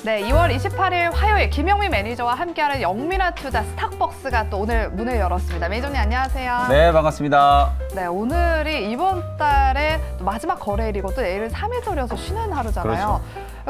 네, 2월 28일 화요일 김영민 매니저와 함께하는 영민한 투자 스탁벅스가 또 오늘 문을 열었습니다. 매니저님 안녕하세요. 네, 반갑습니다. 네, 오늘이 이번 달에 또 마지막 거래일이고 또 내일은 3일절이어서 쉬는 하루잖아요.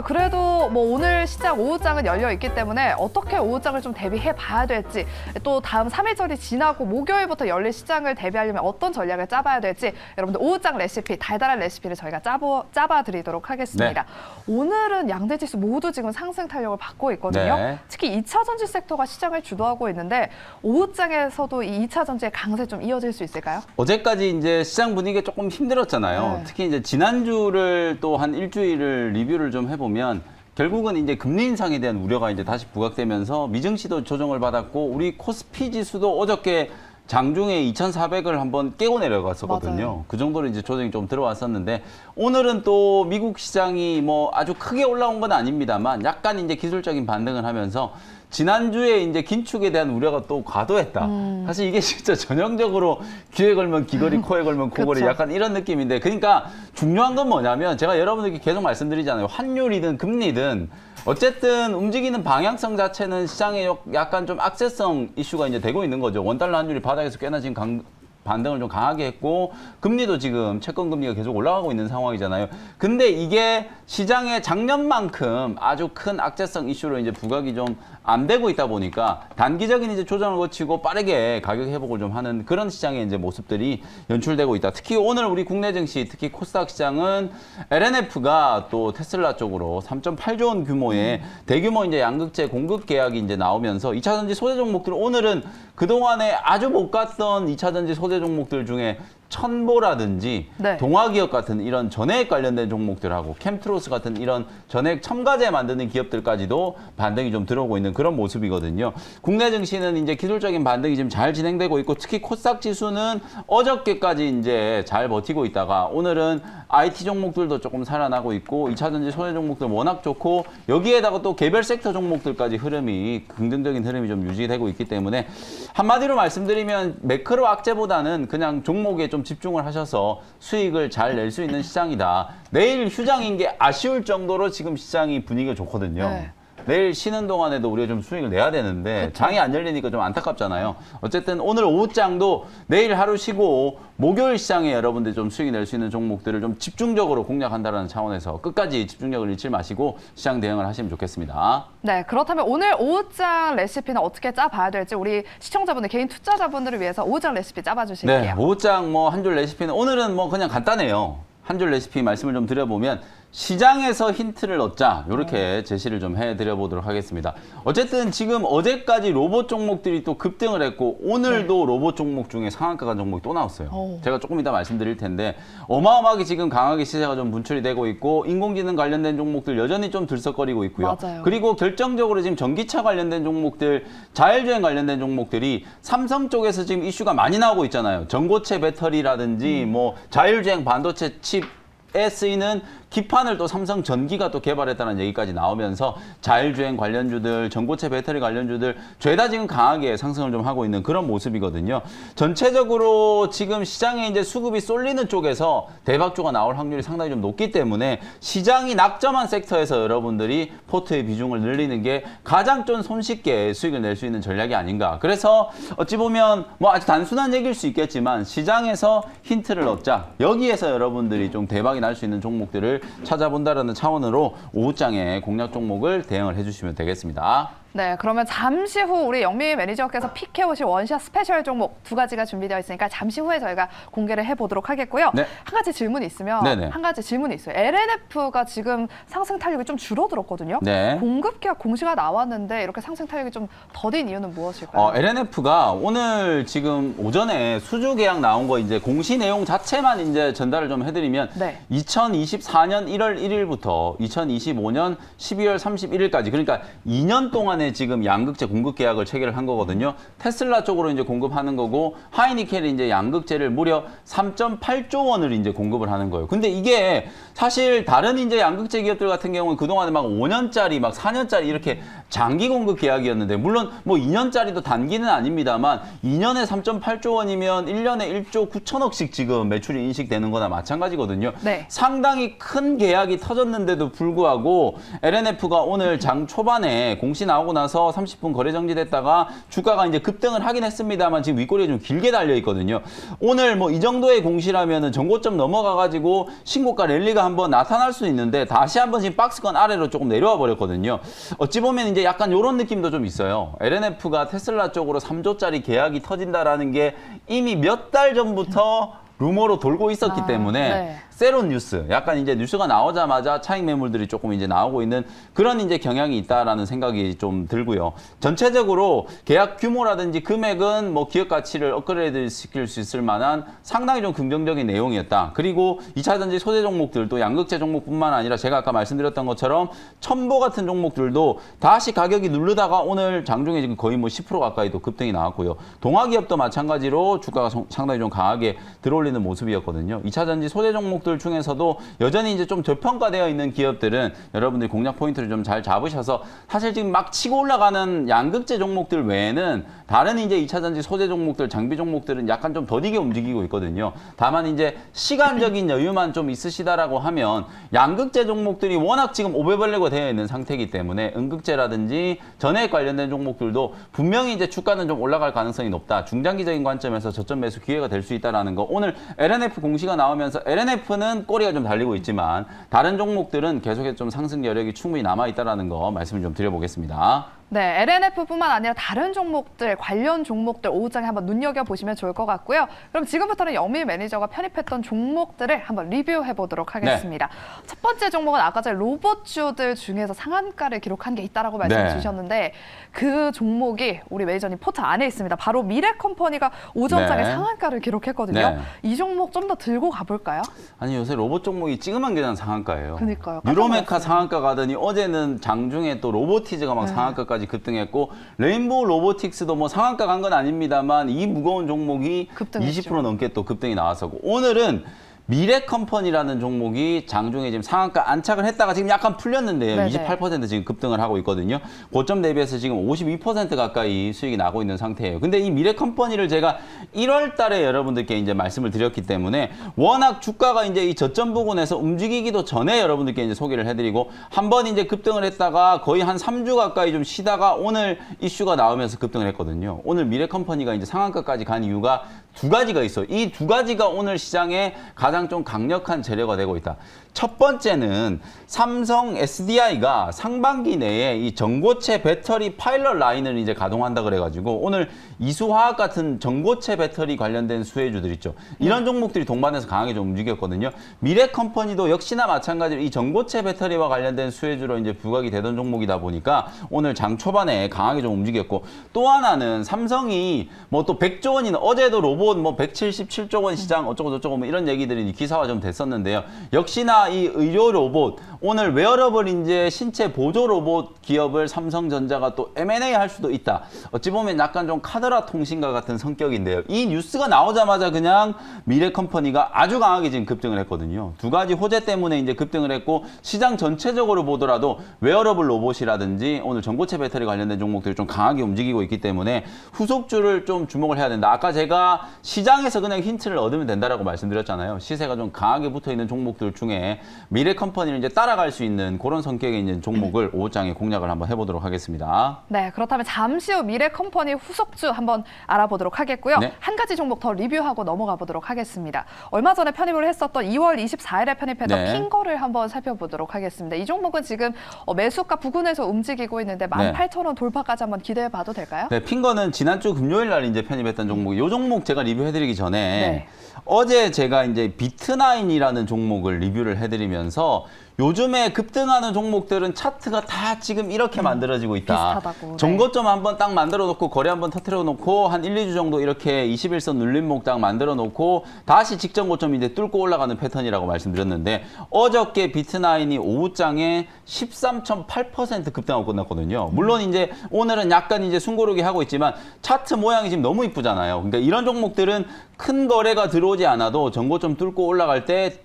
그래도 뭐 오늘 시장 오후장은 열려 있기 때문에 어떻게 오후장을 좀 대비해 봐야 될지, 또 다음 3일절이 지나고 목요일부터 열릴 시장을 대비하려면 어떤 전략을 짜봐야 될지 여러분들 오후장 레시피, 달달한 레시피를 저희가 짜봐 드리도록 하겠습니다. 네. 오늘은 양대 지수 모두 지금 상승 탄력을 받고 있거든요. 네. 특히 2차 전지 섹터가 시장을 주도하고 있는데 오후장에서도 이 2차 전지의 강세 좀 이어질 수 있을까요? 어제까지 이제 시장 분위기가 조금 힘들었잖아요. 네. 특히 이제 지난주를 또 한 일주일을 리뷰를 좀 해보면 결국은 이제 금리 인상에 대한 우려가 이제 다시 부각되면서 미증시도 조정을 받았고 우리 코스피 지수도 어저께 장중에 2,400을 한번 깨고 내려갔었거든요. 맞아요. 그 정도로 이제 조정이 좀 들어왔었는데 오늘은 또 미국 시장이 뭐 아주 크게 올라온 건 아닙니다만 약간 이제 기술적인 반등을 하면서 지난주에 이제 긴축에 대한 우려가 또 과도했다. 사실 이게 진짜 전형적으로 귀에 걸면 귀걸이, 코에 걸면 코걸이 그쵸. 약간 이런 느낌인데 그러니까 중요한 건 뭐냐면 제가 여러분들께 계속 말씀드리잖아요. 환율이든 금리든 어쨌든 움직이는 방향성 자체는 시장에 약간 좀 악재성 이슈가 이제 되고 있는 거죠. 원달러 환율이 바닥에서 꽤나 지금 반등을 좀 강하게 했고 금리도 지금 채권 금리가 계속 올라가고 있는 상황이잖아요. 근데 이게 시장에 작년만큼 아주 큰 악재성 이슈로 이제 부각이 좀 안 되고 있다 보니까 단기적인 이제 조정을 거치고 빠르게 가격 회복을 좀 하는 그런 시장의 이제 모습들이 연출되고 있다. 특히 오늘 우리 국내 증시, 특히 코스닥 시장은 LNF가 또 테슬라 쪽으로 3.8조 원 규모의 대규모 이제 양극재 공급 계약이 이제 나오면서 2차 전지 소재 종목들 오늘은 그동안에 아주 못 갔던 2차 전지 소재 종목들 중에 천보라든지 네. 동화기업 같은 이런 전해액 관련된 종목들하고 캠트로스 같은 이런 전해액 첨가제 만드는 기업들까지도 반등이 좀 들어오고 있는 그런 모습이거든요. 국내 증시는 이제 기술적인 반등이 지금 잘 진행되고 있고 특히 코스닥 지수는 어저께까지 이제 잘 버티고 있다가 오늘은 IT 종목들도 조금 살아나고 있고 2차 전지 소재 종목들 워낙 좋고 여기에다가 또 개별 섹터 종목들까지 흐름이 긍정적인 흐름이 좀 유지되고 있기 때문에 한마디로 말씀드리면 매크로 악재보다는 그냥 종목에 좀 집중을 하셔서 수익을 잘 낼 수 있는 시장이다. 내일 휴장인 게 아쉬울 정도로 지금 시장이 분위기가 좋거든요. 네. 내일 쉬는 동안에도 우리가 좀 수익을 내야 되는데 그쵸. 장이 안 열리니까 좀 안타깝잖아요. 어쨌든 오늘 오후장도 내일 하루 쉬고 목요일 시장에 여러분들이 좀 수익이 낼 수 있는 종목들을 좀 집중적으로 공략한다는 차원에서 끝까지 집중력을 잃지 마시고 시장 대응을 하시면 좋겠습니다. 네, 그렇다면 오늘 오후장 레시피는 어떻게 짜봐야 될지 우리 시청자분들, 개인 투자자분들을 위해서 오후장 레시피 짜봐 주실게요. 네, 오후장 뭐 한 줄 레시피는 오늘은 뭐 그냥 간단해요. 한 줄 레시피 말씀을 좀 드려보면 시장에서 힌트를 얻자 이렇게 제시를 좀 해드려 보도록 하겠습니다. 어쨌든 지금 어제까지 로봇 종목들이 또 급등을 했고 오늘도 로봇 종목 중에 상한가 간 종목이 또 나왔어요. 제가 조금 이따 말씀드릴 텐데 어마어마하게 지금 강하게 시세가 좀 분출이 되고 있고 인공지능 관련된 종목들 여전히 좀 들썩거리고 있고요. 맞아요. 그리고 결정적으로 지금 전기차 관련된 종목들, 자율주행 관련된 종목들이 삼성 쪽에서 지금 이슈가 많이 나오고 있잖아요. 전고체 배터리라든지 뭐 자율주행 반도체 칩에 쓰이는 기판을 또 삼성 전기가 또 개발했다는 얘기까지 나오면서 자율주행 관련주들, 전고체 배터리 관련주들 죄다 지금 강하게 상승을 좀 하고 있는 그런 모습이거든요. 전체적으로 지금 시장에 이제 수급이 쏠리는 쪽에서 대박주가 나올 확률이 상당히 좀 높기 때문에 시장이 낙점한 섹터에서 여러분들이 포트의 비중을 늘리는 게 가장 좀 손쉽게 수익을 낼 수 있는 전략이 아닌가. 그래서 어찌 보면 뭐 아주 단순한 얘기일 수 있겠지만 시장에서 힌트를 얻자. 여기에서 여러분들이 좀 대박이 날 수 있는 종목들을 찾아본다라는 차원으로 오후장에 공략 종목을 대응을 해주시면 되겠습니다. 네, 그러면 잠시 후 우리 영민 매니저께서 픽해오실 원샷 스페셜 종목 두 가지가 준비되어 있으니까 잠시 후에 저희가 공개를 해보도록 하겠고요. 네. 한 가지 질문이 있으면 네네. 한 가지 질문이 있어요. LNF가 지금 상승 탄력이 좀 줄어들었거든요. 네. 공급 계약 공시가 나왔는데 이렇게 상승 탄력이 좀 더딘 이유는 무엇일까요? LNF가 오늘 지금 오전에 수주 계약 나온 거 이제 공시 내용 자체만 이제 전달을 좀 해드리면 네. 2024년 1월 1일부터 2025년 12월 31일까지 그러니까 2년 동안의 만에 지금 양극재 공급 계약을 체결을 한 거거든요. 테슬라 쪽으로 이제 공급하는 거고 하이니켈이 이제 양극재를 무려 3.8조 원을 이제 공급을 하는 거예요. 근데 이게 사실 다른 이제 양극재 기업들 같은 경우는 그동안에 막 5년짜리 막 4년짜리 이렇게 장기 공급 계약이었는데 물론 뭐 2년짜리도 단기는 아닙니다만 2년에 3.8조 원이면 1년에 1조 9천억씩 지금 매출이 인식되는 거나 마찬가지거든요. 네. 상당히 큰 계약이 터졌는데도 불구하고 LNF가 오늘 장 초반에 공시 나오고 나서 30분 거래 정지됐다가 주가가 이제 급등을 하긴 했습니다만 지금 윗꼬리가 좀 길게 달려 있거든요. 오늘 뭐 이 정도의 공시라면은 전고점 넘어가 가지고 신고가 랠리가 한번 나타날 수 있는데 다시 한번 지금 박스권 아래로 조금 내려와 버렸거든요. 어찌 보면 이제 약간 이런 느낌도 좀 있어요. LNF가 테슬라 쪽으로 3조짜리 계약이 터진다라는 게 이미 몇 달 전부터 루머로 돌고 있었기 때문에 네. 세론 뉴스, 약간 이제 뉴스가 나오자마자 차익 매물들이 조금 이제 나오고 있는 그런 이제 경향이 있다라는 생각이 좀 들고요. 전체적으로 계약 규모라든지 금액은 뭐 기업 가치를 업그레이드 시킬 수 있을 만한 상당히 좀 긍정적인 내용이었다. 그리고 2차전지 소재 종목들도 양극재 종목뿐만 아니라 제가 아까 말씀드렸던 것처럼 첨보 같은 종목들도 다시 가격이 누르다가 오늘 장중에 지금 거의 뭐 10% 가까이도 급등이 나왔고요. 동아기업도 마찬가지로 주가가 상당히 좀 강하게 들어올리는 모습이었거든요. 2차전지 소재 종목들 중에서도 여전히 이제 좀 저평가되어 있는 기업들은 여러분들이 공략 포인트를 좀 잘 잡으셔서 사실 지금 막 치고 올라가는 양극재 종목들 외에는 다른 이제 2차전지 소재 종목들, 장비 종목들은 약간 좀 더디게 움직이고 있거든요. 다만 이제 시간적인 여유만 좀 있으시다라고 하면 양극재 종목들이 워낙 지금 오배벌레가 되어 있는 상태이기 때문에 음극재라든지 전해액 관련된 종목들도 분명히 이제 주가는 좀 올라갈 가능성이 높다. 중장기적인 관점에서 저점 매수 기회가 될 수 있다라는 거. 오늘 LNF 공시가 나오면서 LNF는 꼬리가 좀 달리고 있지만 다른 종목들은 계속해서 좀 상승 여력이 충분히 남아있다는 거 말씀을 좀 드려보겠습니다. 네, LNF뿐만 아니라 다른 종목들, 관련 종목들 오후장에 한번 눈여겨보시면 좋을 것 같고요. 그럼 지금부터는 영미 매니저가 편입했던 종목들을 한번 리뷰해보도록 하겠습니다. 첫 번째 종목은 아까 전에 로봇주들 중에서 상한가를 기록한 게 있다라고 말씀 주셨는데 그 종목이 우리 매니저님 포트 안에 있습니다. 바로 미래컴퍼니가 오전장에 상한가를 기록했거든요. 네. 이 종목 좀 더 들고 가볼까요? 아니 요새 로봇 종목이 찌그만 게장 상한가예요. 그러니까요. 유로메카 상한가 가더니 어제는 장중에 또 로보티즈가 막 상한가까지 급등했고 레인보우 로보틱스도 뭐 상한가 간 건 아닙니다만 이 무거운 종목이 급등했죠. 20% 넘게 또 급등이 나왔었고 오늘은 미래컴퍼니라는 종목이 장중에 지금 상한가 안착을 했다가 지금 약간 풀렸는데요. 네네. 28% 지금 급등을 하고 있거든요. 고점 대비해서 지금 52% 가까이 수익이 나고 있는 상태예요. 근데 이 미래컴퍼니를 제가 1월 달에 여러분들께 이제 말씀을 드렸기 때문에 워낙 주가가 이제 이 저점 부근에서 움직이기도 전에 여러분들께 이제 소개를 해드리고 한번 이제 급등을 했다가 거의 한 3주 가까이 좀 쉬다가 오늘 이슈가 나오면서 급등을 했거든요. 오늘 미래컴퍼니가 이제 상한가까지 간 이유가 두 가지가 있어요. 이 두 가지가 오늘 시장에 가장 좀 강력한 재료가 되고 있다. 첫 번째는 삼성 SDI가 상반기 내에 이 전고체 배터리 파일럿 라인을 이제 가동한다 그래가지고 오늘 이수화학 같은 전고체 배터리 관련된 수혜주들 있죠. 이런 종목들이 동반해서 강하게 좀 움직였거든요. 미래컴퍼니도 역시나 마찬가지로 이 전고체 배터리와 관련된 수혜주로 이제 부각이 되던 종목이다 보니까 오늘 장 초반에 강하게 좀 움직였고 또 하나는 삼성이 뭐 또 100조 원이나 어제도 로봇 뭐 177조 원 시장 어쩌고 저쩌고 뭐 이런 얘기들이 기사화 좀 됐었는데요. 역시나 이 의료 로봇 오늘 웨어러블 이제 신체 보조 로봇 기업을 삼성전자가 또 M&A 할 수도 있다. 어찌 보면 약간 좀 카드라 통신과 같은 성격인데요. 이 뉴스가 나오자마자 그냥 미래컴퍼니가 아주 강하게 지금 급등을 했거든요. 두 가지 호재 때문에 이제 급등을 했고 시장 전체적으로 보더라도 웨어러블 로봇이라든지 오늘 전고체 배터리 관련된 종목들이 좀 강하게 움직이고 있기 때문에 후속주를 좀 주목을 해야 된다. 아까 제가 시장에서 그냥 힌트를 얻으면 된다라고 말씀드렸잖아요. 시세가 좀 강하게 붙어 있는 종목들 중에 미래컴퍼니를 이제 따라갈 수 있는 그런 성격의 있는 종목을 오후장에 공략을 한번 해보도록 하겠습니다. 네, 그렇다면 잠시 후 미래컴퍼니 후속주 한번 알아보도록 하겠고요. 네. 한 가지 종목 더 리뷰하고 넘어가 보도록 하겠습니다. 얼마 전에 편입을 했었던 2월 24일에 편입했던 네. 핑거를 한번 살펴보도록 하겠습니다. 이 종목은 지금 매수가 부근에서 움직이고 있는데 18,000원 돌파까지 한번 기대해봐도 될까요? 네, 핑거는 지난주 금요일 날 이제 편입했던 종목. 이 종목 제가 리뷰해드리기 전에 네. 어제 제가 이제 비트나인이라는 종목을 리뷰를 해드리면서 요즘에 급등하는 종목들은 차트가 다 지금 이렇게 만들어지고 있다. 비슷하다고. 정고점 한번 딱 만들어 놓고 거래 한번 터트려 놓고 한 1, 2주 정도 이렇게 21선 눌림목 딱 만들어 놓고 다시 직전 고점 이제 뚫고 올라가는 패턴이라고 말씀드렸는데 어저께 비트나인이 오후장에 13.8% 급등하고 끝났거든요. 물론 이제 오늘은 약간 이제 숨고르기 하고 있지만 차트 모양이 지금 너무 이쁘잖아요. 그러니까 이런 종목들은 큰 거래가 들어오지 않아도 전고점 뚫고 올라갈 때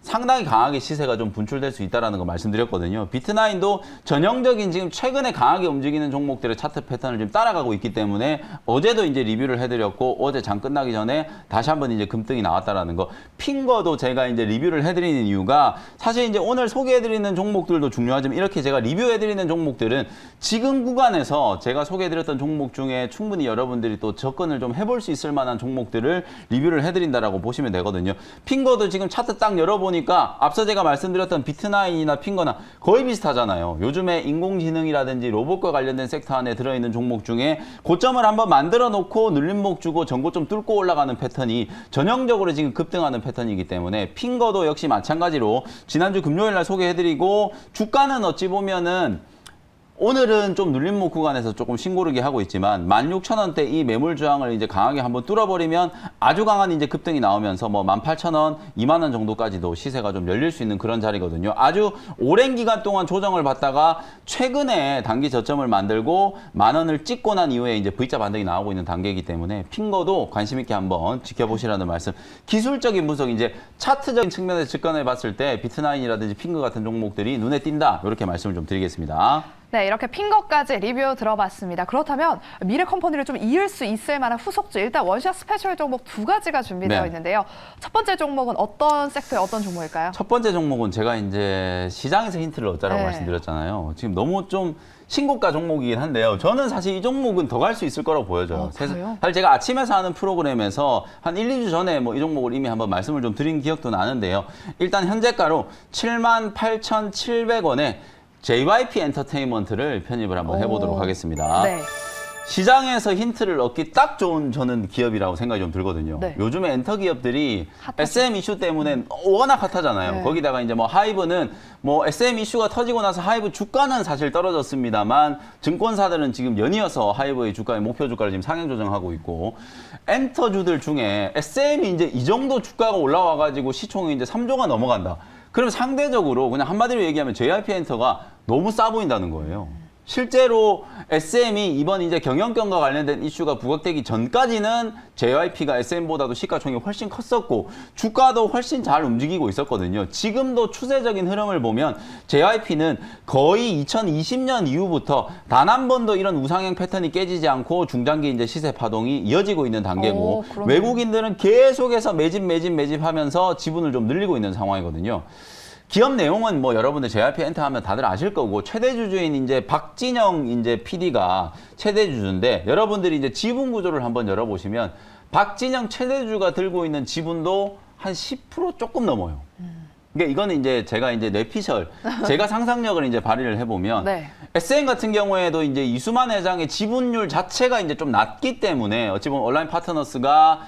상당히 강하게 시세가 좀 분출될 수 있다는 거 말씀드렸거든요. 비트나인도 전형적인 지금 최근에 강하게 움직이는 종목들의 차트 패턴을 지금 따라가고 있기 때문에 어제도 이제 리뷰를 해드렸고 어제 장 끝나기 전에 다시 한번 이제 금등이 나왔다라는 거. 핑거도 제가 이제 리뷰를 해드리는 이유가 사실 이제 오늘 소개해드리는 종목들도 중요하지만 이렇게 제가 리뷰해드리는 종목들은 지금 구간에서 제가 소개해드렸던 종목 중에 충분히 여러분들이 또 접근을 좀 해볼 수 있을 만한 종목들을 리뷰를 해드린다라고 보시면 되거든요. 핑거도 지금 차트 딱 열어보니까 앞서 제가 말씀드렸던 비트나인이나 핑거나 거의 비슷하잖아요. 요즘에 인공지능이라든지 로봇과 관련된 섹터 안에 들어있는 종목 중에 고점을 한번 만들어 놓고 눌림목 주고 전고점 뚫고 올라가는 패턴이 전형적으로 지금 급등하는 패턴이기 때문에 핑거도 역시 마찬가지로 지난주 금요일 날 소개해드리고 주가는 어찌 보면은 오늘은 좀 눌림목 구간에서 조금 신고르기 하고 있지만 16,000원대 이 매물 저항을 이제 강하게 한번 뚫어버리면 아주 강한 이제 급등이 나오면서 뭐 18,000원, 20,000원 정도까지도 시세가 좀 열릴 수 있는 그런 자리거든요. 아주 오랜 기간 동안 조정을 받다가 최근에 단기 저점을 만들고 10,000원을 찍고 난 이후에 이제 V자 반등이 나오고 있는 단계이기 때문에 핑거도 관심 있게 한번 지켜보시라는 말씀. 기술적인 분석 이제 차트적인 측면에서 접근해 봤을 때 비트나인이라든지 핑거 같은 종목들이 눈에 띈다. 이렇게 말씀을 좀 드리겠습니다. 네, 이렇게 핑거까지 리뷰 들어봤습니다. 그렇다면 미래컴퍼니를 좀 이을 수 있을 만한 후속주, 일단 원샷 스페셜 종목 두 가지가 준비되어 네. 있는데요. 첫 번째 종목은 어떤 섹터의 어떤 종목일까요? 첫 번째 종목은 제가 이제 시장에서 힌트를 얻자라고 네. 말씀드렸잖아요. 지금 너무 좀 신고가 종목이긴 한데요. 저는 사실 이 종목은 더 갈 수 있을 거라고 보여져요. 그래요? 사실 제가 아침에서 하는 프로그램에서 한 1, 2주 전에 뭐 이 종목을 이미 한번 말씀을 좀 드린 기억도 나는데요. 일단 현재가로 78,700원에 JYP 엔터테인먼트를 편입을 한번 해보도록 하겠습니다. 네. 시장에서 힌트를 얻기 딱 좋은 저는 기업이라고 생각이 좀 들거든요. 네. 요즘에 엔터 기업들이 핫하죠. SM 이슈 때문에 워낙 핫하잖아요. 네. 거기다가 이제 뭐 하이브는 뭐 SM 이슈가 터지고 나서 하이브 주가는 사실 떨어졌습니다만 증권사들은 지금 연이어서 하이브의 주가의 목표 주가를 지금 상향 조정하고 있고 엔터주들 중에 SM이 이제 이 정도 주가가 올라와가지고 시총이 이제 3조가 넘어간다. 그럼 상대적으로 그냥 한마디로 얘기하면 JYP 엔터가 너무 싸 보인다는 거예요. 실제로 SM이 이번 이제 경영권과 관련된 이슈가 부각되기 전까지는 JYP가 SM보다도 시가총액이 훨씬 컸었고 주가도 훨씬 잘 움직이고 있었거든요. 지금도 추세적인 흐름을 보면 JYP는 거의 2020년 이후부터 단 한 번도 이런 우상향 패턴이 깨지지 않고 중장기 이제 시세 파동이 이어지고 있는 단계고 그러네요. 외국인들은 계속해서 매집하면서 지분을 좀 늘리고 있는 상황이거든요. 기업 내용은 뭐 여러분들 JYP 엔터 하면 다들 아실 거고 최대 주주인 이제 박진영 이제 PD가 최대 주주인데 여러분들이 이제 지분 구조를 한번 열어보시면 박진영 최대 주주가 들고 있는 지분도 한 10% 조금 넘어요. 그러니까 이거는 이제 제가 이제 뇌피셜 제가 상상력을 이제 발휘를 해보면 네. SM 같은 경우에도 이제 이수만 회장의 지분율 자체가 이제 좀 낮기 때문에 어찌 보면 온라인 파트너스가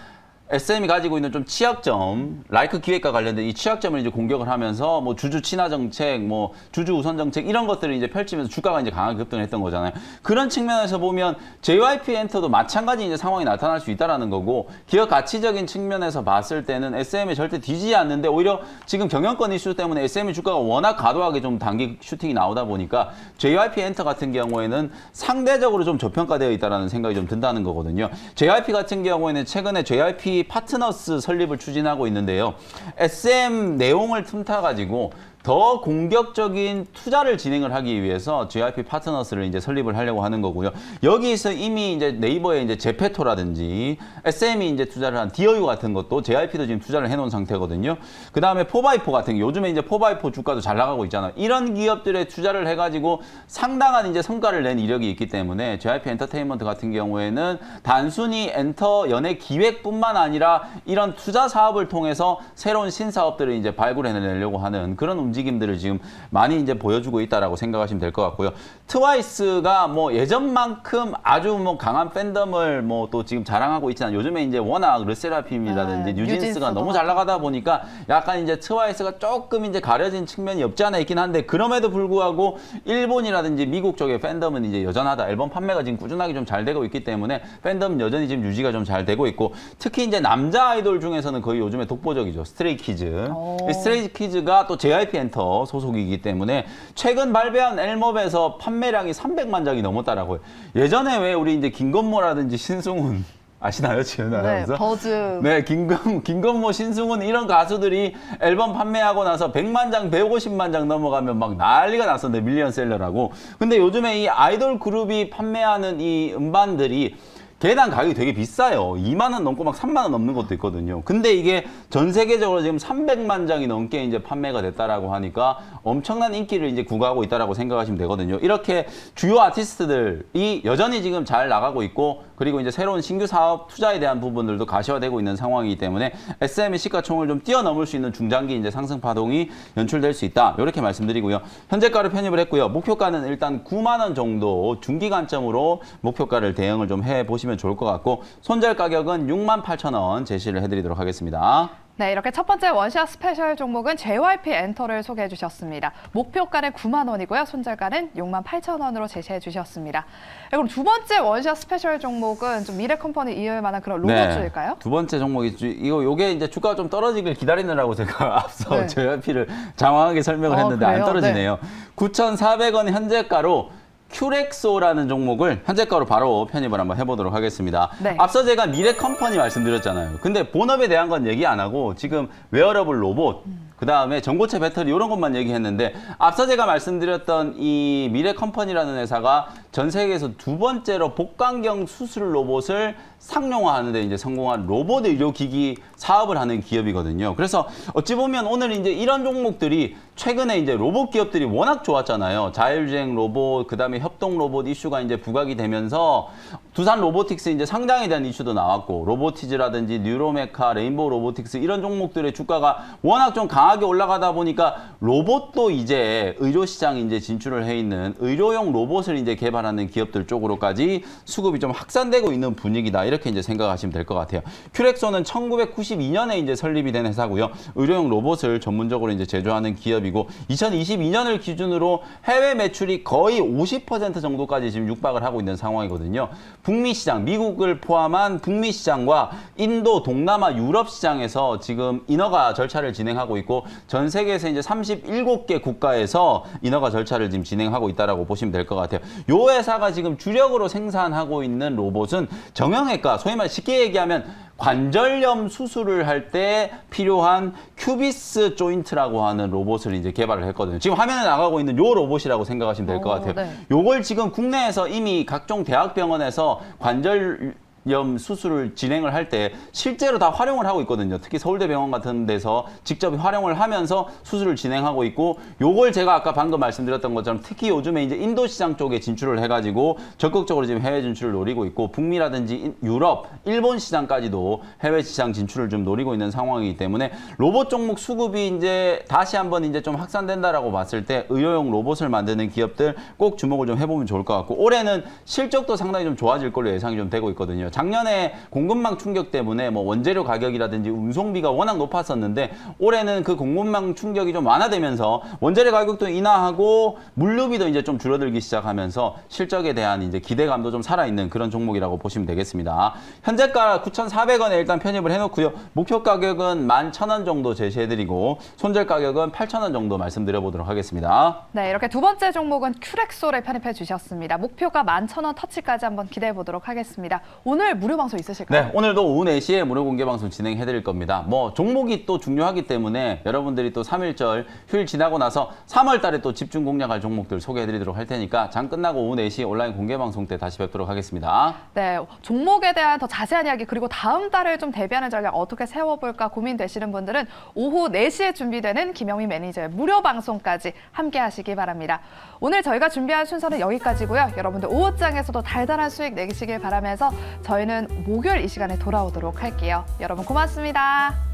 SM이 가지고 있는 좀 취약점, 라이크 기획과 관련된 이 취약점을 이제 공격을 하면서 뭐 주주 친화 정책, 뭐 주주 우선 정책 이런 것들을 이제 펼치면서 주가가 이제 강하게 급등을 했던 거잖아요. 그런 측면에서 보면 JYP 엔터도 마찬가지 이제 상황이 나타날 수 있다라는 거고 기업 가치적인 측면에서 봤을 때는 SM이 절대 뒤지지 않는데 오히려 지금 경영권 이슈 때문에 SM 주가가 워낙 과도하게 좀 단기 슈팅이 나오다 보니까 JYP 엔터 같은 경우에는 상대적으로 좀 저평가되어 있다라는 생각이 좀 든다는 거거든요. JYP 같은 경우에는 최근에 JYP 파트너스 설립을 추진하고 있는데요. SM 내용을 틈타가지고 더 공격적인 투자를 진행을 하기 위해서 JYP 파트너스를 이제 설립을 하려고 하는 거고요. 여기서 이미 이제 네이버에 이제 제페토라든지 SM이 이제 투자를 한 디어유 같은 것도 JYP도 지금 투자를 해놓은 상태거든요. 그 다음에 포바이포 같은 게 요즘에 이제 포바이포 주가도 잘 나가고 있잖아요. 이런 기업들에 투자를 해가지고 상당한 이제 성과를 낸 이력이 있기 때문에 JYP 엔터테인먼트 같은 경우에는 단순히 엔터 연예 기획뿐만 아니라 이런 투자 사업을 통해서 새로운 신사업들을 이제 발굴해내려고 하는 그런 움직임. 움직임들을 지금 많이 이제 보여주고 있다라고 생각하시면 될 것 같고요. 트와이스가 뭐 예전만큼 아주 뭐 강한 팬덤을 뭐 또 지금 자랑하고 있지만 요즘에 이제 워낙 르세라핌이라든지 뉴진스가 너무 잘 나가다 보니까 약간 이제 트와이스가 조금 이제 가려진 측면이 없지 않아 있긴 한데 그럼에도 불구하고 일본이라든지 미국 쪽의 팬덤은 이제 여전하다. 앨범 판매가 지금 꾸준하게 좀 잘 되고 있기 때문에 팬덤은 여전히 지금 유지가 좀 잘 되고 있고 특히 이제 남자 아이돌 중에서는 거의 요즘에 독보적이죠. 스트레이키즈. 이 스트레이키즈가 또 JYP 엔터 소속이기 때문에 최근 발매한 앨범에서 판매량이 300만 장이 넘었다라고요. 예전에 왜 우리 이제 김건모라든지 신승훈 아시나요, 지은 네, 아나운서? 버즈. 네, 김건모, 신승훈 이런 가수들이 앨범 판매하고 나서 100만 장, 150만 장 넘어가면 막 난리가 났었는데 밀리언셀러라고. 근데 요즘에 이 아이돌 그룹이 판매하는 이 음반들이 개당 가격이 되게 비싸요. 2만 원 넘고 막 3만 원 넘는 것도 있거든요. 근데 이게 전 세계적으로 지금 300만 장이 넘게 이제 판매가 됐다라고 하니까 엄청난 인기를 이제 구가하고 있다라고 생각하시면 되거든요. 이렇게 주요 아티스트들이 여전히 지금 잘 나가고 있고 그리고 이제 새로운 신규 사업 투자에 대한 부분들도 가시화되고 있는 상황이기 때문에 SM의 시가총을 좀 뛰어넘을 수 있는 중장기 이제 상승 파동이 연출될 수 있다. 이렇게 말씀드리고요. 현재가를 편입을 했고요. 목표가는 일단 9만 원 정도 중기 관점으로 목표가를 대응을 좀 해보시면 좋을 것 같고 손절 가격은 68,000원 제시를 해드리도록 하겠습니다. 네, 이렇게 첫 번째 원샷 스페셜 종목은 JYP 엔터를 소개해 주셨습니다. 목표가는 9만 원이고요. 손절가는 68,000원으로 제시해 주셨습니다. 네, 그럼 두 번째 원샷 스페셜 종목은 좀 미래컴퍼니 이을 만한 그런 로봇주일까요? 네, 두 번째 종목이 요게 이제 주가가 좀 떨어지길 기다리느라고 제가 앞서 네. JYP를 장황하게 설명을 했는데 그래요? 안 떨어지네요. 9,400원 현재가로 큐렉소라는 종목을 현재가로 바로 편입을 한번 해보도록 하겠습니다. 네. 앞서 제가 미래컴퍼니 말씀드렸잖아요. 근데 본업에 대한 건 얘기 안 하고 지금 웨어러블 로봇, 그다음에 전고체 배터리 이런 것만 얘기했는데 앞서 제가 말씀드렸던 이 미래컴퍼니라는 회사가 전 세계에서 두 번째로 복강경 수술 로봇을 상용화하는 데 이제 성공한 로봇 의료기기 사업을 하는 기업이거든요. 그래서 어찌 보면 오늘 이제 이런 종목들이 최근에 이제 로봇 기업들이 워낙 좋았잖아요. 자율주행 로봇, 그다음에 협동 로봇 이슈가 이제 부각이 되면서 두산 로보틱스 이제 상장에 대한 이슈도 나왔고 로보티즈라든지 뉴로메카, 레인보우 로보틱스 이런 종목들의 주가가 워낙 좀 강하게 올라가다 보니까 로봇도 이제 의료 시장에 이제 진출을 해 있는 의료용 로봇을 이제 개발하는 기업들 쪽으로까지 수급이 좀 확산되고 있는 분위기다. 이렇게 이제 생각하시면 될 것 같아요. 큐렉소는 1992년에 이제 설립이 된 회사고요. 의료용 로봇을 전문적으로 이제 제조하는 기업이고 2022년을 기준으로 해외 매출이 거의 50% 정도까지 지금 육박을 하고 있는 상황이거든요. 북미 시장, 미국을 포함한 북미 시장과 인도, 동남아, 유럽 시장에서 지금 인허가 절차를 진행하고 있고 전 세계에서 이제 37개 국가에서 인허가 절차를 지금 진행하고 있다라고 보시면 될 것 같아요. 요 회사가 지금 주력으로 생산하고 있는 로봇은 정형외과, 소위 말 쉽게 얘기하면 관절염 수술을 할 때 필요한 큐비스 조인트라고 하는 로봇을 이제 개발을 했거든요. 지금 화면에 나가고 있는 요 로봇이라고 생각하시면 될 것 같아요. 네. 요걸 지금 국내에서 이미 각종 대학병원에서 관절염 수술을 진행을 할 때 실제로 다 활용을 하고 있거든요. 특히 서울대병원 같은 데서 직접 활용을 하면서 수술을 진행하고 있고 요걸 제가 아까 방금 말씀드렸던 것처럼 특히 요즘에 이제 인도 시장 쪽에 진출을 해가지고 적극적으로 지금 해외 진출을 노리고 있고 북미라든지 유럽, 일본 시장까지도 해외 시장 진출을 좀 노리고 있는 상황이기 때문에 로봇 종목 수급이 이제 다시 한번 이제 좀 확산된다라고 봤을 때 의료용 로봇을 만드는 기업들 꼭 주목을 좀 해보면 좋을 것 같고 올해는 실적도 상당히 좀 좋아질 걸로 예상이 좀 되고 있거든요. 작년에 공급망 충격 때문에 뭐 원재료 가격이라든지 운송비가 워낙 높았었는데 올해는 그 공급망 충격이 좀 완화되면서 원재료 가격도 인하하고 물류비도 이제 좀 줄어들기 시작하면서 실적에 대한 이제 기대감도 좀 살아있는 그런 종목이라고 보시면 되겠습니다. 현재가 9,400원에 일단 편입을 해놓고요. 목표 가격은 11,000원 정도 제시해드리고 손절 가격은 8,000원 정도 말씀드려보도록 하겠습니다. 네, 이렇게 두 번째 종목은 큐렉소를 편입해 주셨습니다. 목표가 11,000원 터치까지 한번 기대해 보도록 하겠습니다. 오늘 무료 방송 있으실까요? 네, 오늘도 오후 4시에 무료 공개 방송 진행해 드릴 겁니다. 뭐 종목이 또 중요하기 때문에 여러분들이 또 3.1절 휴일 지나고 나서 3월 달에 또 집중 공략할 종목들 소개해 드리도록 할 테니까 장 끝나고 오후 4시 온라인 공개 방송 때 다시 뵙도록 하겠습니다. 네, 종목에 대한 더 자세한 이야기 그리고 다음 달을 좀 대비하는 전략 어떻게 세워볼까 고민되시는 분들은 오후 4시에 준비되는 김영민 매니저의 무료 방송까지 함께 하시기 바랍니다. 오늘 저희가 준비한 순서는 여기까지고요. 여러분들 오후장에서도 달달한 수익 내시길 바라면서 저희는 목요일 이 시간에 돌아오도록 할게요. 여러분 고맙습니다.